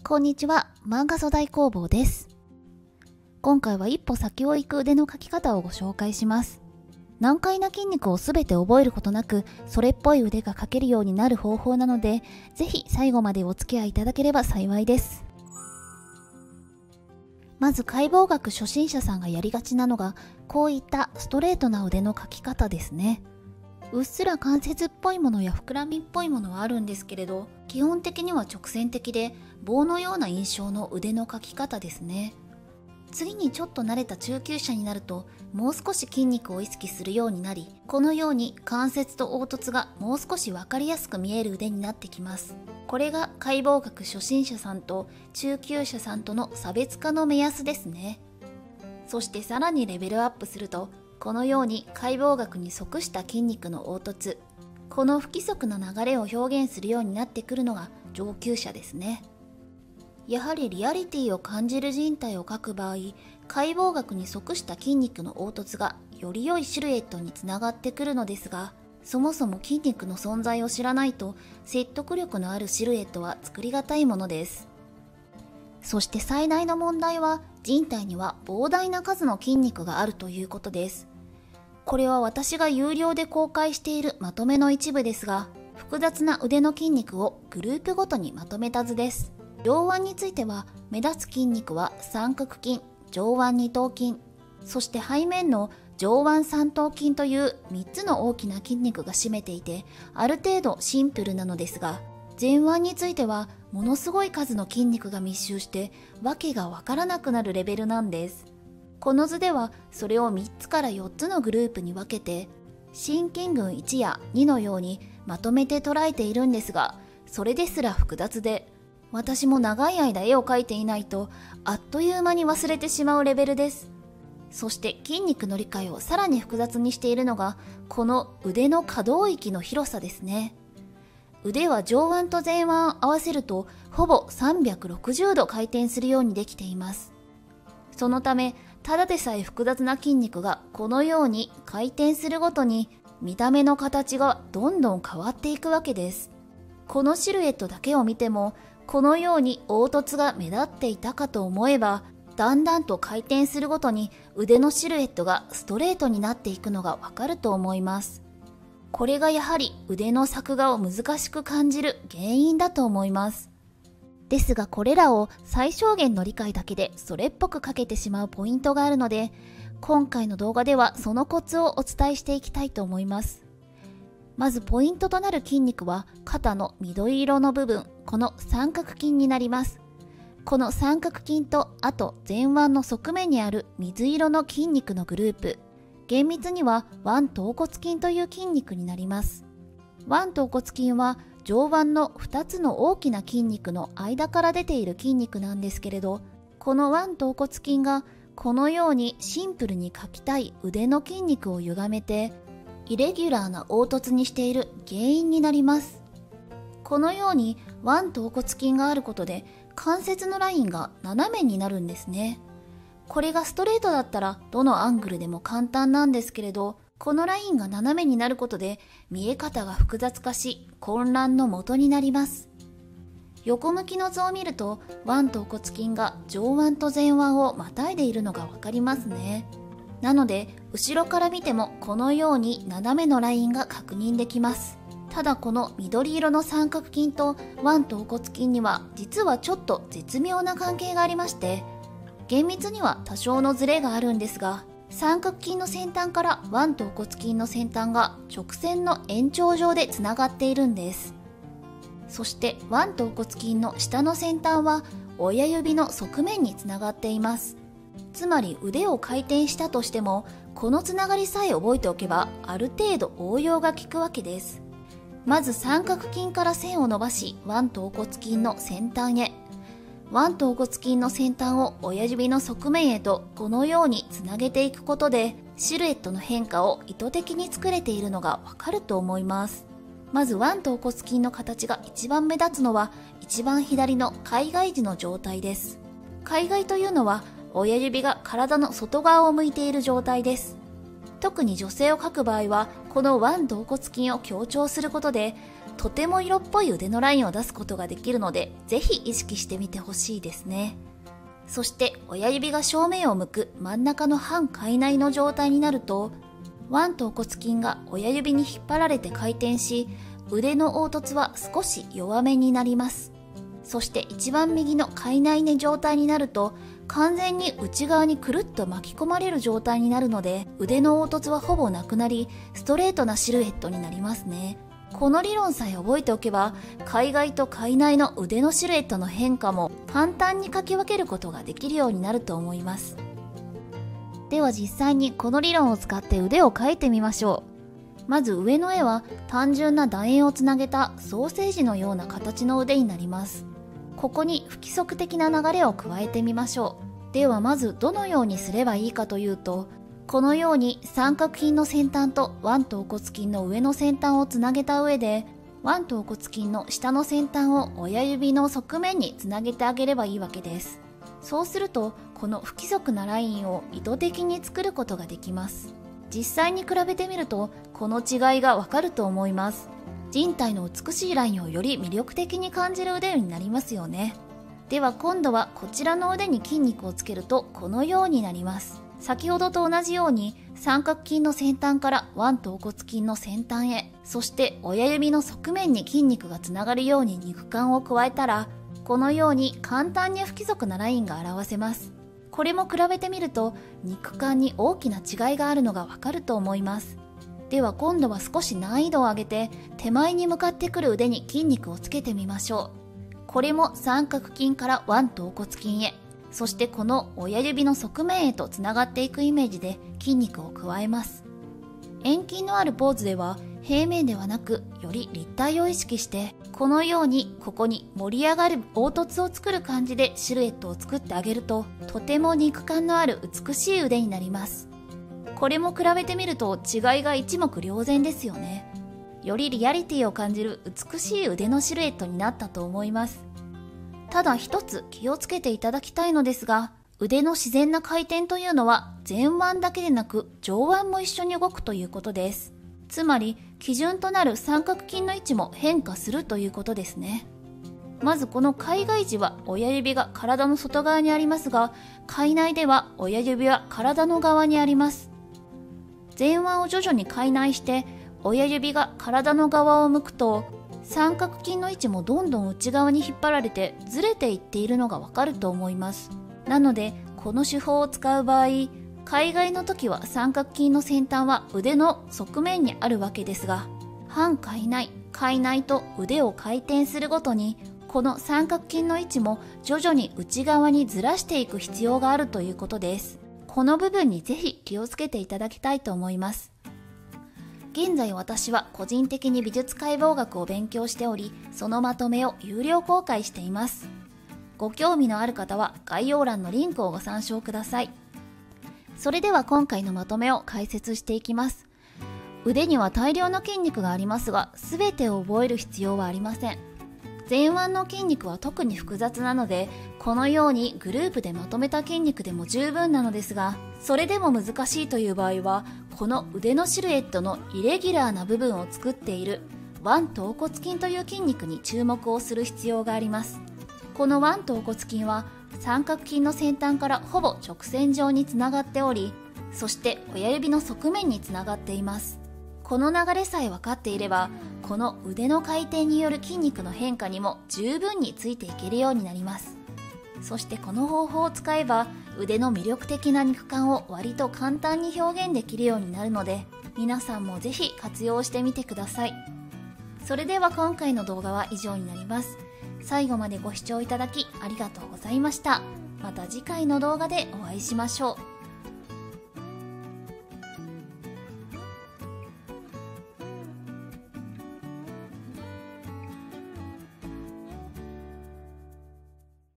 こんにちは、漫画素材工房です。今回は一歩先を行く腕の描き方をご紹介します。難解な筋肉をすべて覚えることなく、それっぽい腕が描けるようになる方法なので、ぜひ最後までお付き合いいただければ幸いです。まず解剖学初心者さんがやりがちなのが、こういったストレートな腕の描き方ですね。うっすら関節っぽいものや膨らみっぽいものはあるんですけれど、基本的には直線的で棒のような印象の腕の描き方ですね。次にちょっと慣れた中級者になると、もう少し筋肉を意識するようになり、このように関節と凹凸がもう少し分かりやすく見える腕になってきます。これが解剖学初心者さんと中級者さんとの差別化の目安ですね。そしてさらにレベルアップすると、このように解剖学に即した筋肉の凹凸、この不規則な流れを表現するようになってくるのが上級者ですね。やはりリアリティを感じる人体を描く場合、解剖学に即した筋肉の凹凸がより良いシルエットにつながってくるのですが、そもそも筋肉の存在を知らないと説得力のあるシルエットは作りがたいものです。そして最大の問題は、人体には膨大な数の筋肉があるということです。これは私が有料で公開しているまとめの一部ですが、複雑な腕の筋肉をグループごとにまとめた図です。上腕については、目立つ筋肉は三角筋、上腕二頭筋、そして背面の上腕三頭筋という3つの大きな筋肉が占めていて、ある程度シンプルなのですが、前腕についてはものすごい数の筋肉が密集してわけがわからなくなるレベルなんです。この図ではそれを3つから4つのグループに分けて、心筋群1や2のようにまとめて捉えているんですが、それですら複雑で、私も長い間絵を描いていないとあっという間に忘れてしまうレベルです。そして筋肉の理解をさらに複雑にしているのが、この腕の可動域の広さですね。腕は上腕と前腕合わせるとほぼ360度回転するようにできています。そのため、ただでさえ複雑な筋肉がこのように回転するごとに見た目の形がどんどん変わっていくわけです。このシルエットだけを見ても、このように凹凸が目立っていたかと思えば、だんだんと回転するごとに腕のシルエットがストレートになっていくのがわかると思います。これがやはり腕の作画を難しく感じる原因だと思います。ですがこれらを最小限の理解だけでそれっぽく描けてしまうポイントがあるので、今回の動画ではそのコツをお伝えしていきたいと思います。まずポイントとなる筋肉は肩の緑色の部分、この三角筋になります。この三角筋と、あと前腕の側面にある水色の筋肉のグループ、厳密には腕頭骨筋という筋肉になります。腕頭骨筋は上腕の2つの大きな筋肉の間から出ている筋肉なんですけれど、この腕頭骨筋がこのようにシンプルに描きたい腕の筋肉を歪めて、イレギュラーな凹凸にしている原因になります。このように腕頭骨筋があることで関節のラインが斜めになるんですね。これがストレートだったらどのアングルでも簡単なんですけれど、このラインが斜めになることで見え方が複雑化し混乱の元になります。横向きの図を見ると腕頭骨筋が上腕と前腕をまたいでいるのがわかりますね。なので後ろから見てもこのように斜めのラインが確認できます。ただこの緑色の三角筋と腕頭骨筋には実はちょっと絶妙な関係がありまして、厳密には多少のズレがあるんですが、三角筋の先端から腕頭骨筋の先端が直線の延長上でつながっているんです。そして腕頭骨筋の下の先端は親指の側面につながっています。つまり腕を回転したとしても、このつながりさえ覚えておけばある程度応用が効くわけです。まず三角筋から線を伸ばし、腕頭骨筋の先端へ、腕頭骨筋の先端を親指の側面へとこのようにつなげていくことで、シルエットの変化を意図的に作れているのがわかると思います。まず腕頭骨筋の形が一番目立つのは一番左の海外時の状態です。海外というのは親指が体の外側を向いている状態です。特に女性を描く場合はこの腕橈骨筋を強調することでとても色っぽい腕のラインを出すことができるので、ぜひ意識してみてほしいですね。そして親指が正面を向く真ん中の半開内の状態になると、腕橈骨筋が親指に引っ張られて回転し、腕の凹凸は少し弱めになります。そして一番右の開内の状態になると、完全に内側にくるっと巻き込まれる状態になるので、腕の凹凸はほぼなくなり、ストレートなシルエットになりますね。この理論さえ覚えておけば、開外と開内の腕のシルエットの変化も簡単に描き分けることができるようになると思います。では実際にこの理論を使って腕を描いてみましょう。まず上の絵は単純な楕円をつなげたソーセージのような形の腕になります。ここに不規則的な流れを加えてみましょう。ではまずどのようにすればいいかというと、このように三角筋の先端と腕橈骨筋の上の先端をつなげた上で、腕橈骨筋の下の先端を親指の側面につなげてあげればいいわけです。そうするとこの不規則なラインを意図的に作ることができます。実際に比べてみるとこの違いがわかると思います。人体の美しいラインをより魅力的に感じる腕になりますよね。では今度はこちらの腕に筋肉をつけるとこのようになります。先ほどと同じように三角筋の先端から腕橈骨筋の先端へ、そして親指の側面に筋肉がつながるように肉感を加えたら、このように簡単に不規則なラインが表せます。これも比べてみると肉感に大きな違いがあるのがわかると思います。では今度は少し難易度を上げて手前に向かってくる腕に筋肉をつけてみましょう。これも三角筋から腕橈骨筋へ、そしてこの親指の側面へとつながっていくイメージで筋肉を加えます。遠筋のあるポーズでは平面ではなくより立体を意識して、このようにここに盛り上がる凹凸を作る感じでシルエットを作ってあげると、とても肉感のある美しい腕になります。これも比べてみると違いが一目瞭然ですよね。よりリアリティを感じる美しい腕のシルエットになったと思います。ただ一つ気をつけていただきたいのですが、腕の自然な回転というのは前腕だけでなく上腕も一緒に動くということです。つまり基準となる三角筋の位置も変化するということですね。まずこの開外時は親指が体の外側にありますが、開内では親指は体の側にあります。前腕を徐々に開内して親指が体の側を向くと、三角筋の位置もどんどん内側に引っ張られてずれていっているのがわかると思います。なのでこの手法を使う場合、開外の時は三角筋の先端は腕の側面にあるわけですが、半開内、開内と腕を回転するごとにこの三角筋の位置も徐々に内側にずらしていく必要があるということです。この部分にぜひ気をつけていただきたいと思います。現在私は個人的に美術解剖学を勉強しており、そのまとめを有料公開しています。ご興味のある方は概要欄のリンクをご参照ください。それでは今回のまとめを解説していきます。腕には大量の筋肉がありますが、全てを覚える必要はありません。前腕の筋肉は特に複雑なので、このようにグループでまとめた筋肉でも十分なのですが、それでも難しいという場合は、この腕のシルエットのイレギュラーな部分を作っている腕橈骨筋という筋肉に注目をする必要があります。この腕橈骨筋は三角筋の先端からほぼ直線上につながっており、そして親指の側面につながっています。この流れさえ分かっていれば、この腕の回転による筋肉の変化にも十分についていけるようになります。そしてこの方法を使えば、腕の魅力的な肉感を割と簡単に表現できるようになるので、皆さんもぜひ活用してみてください。それでは今回の動画は以上になります。最後までご視聴いただきありがとうございました。また次回の動画でお会いしましょう。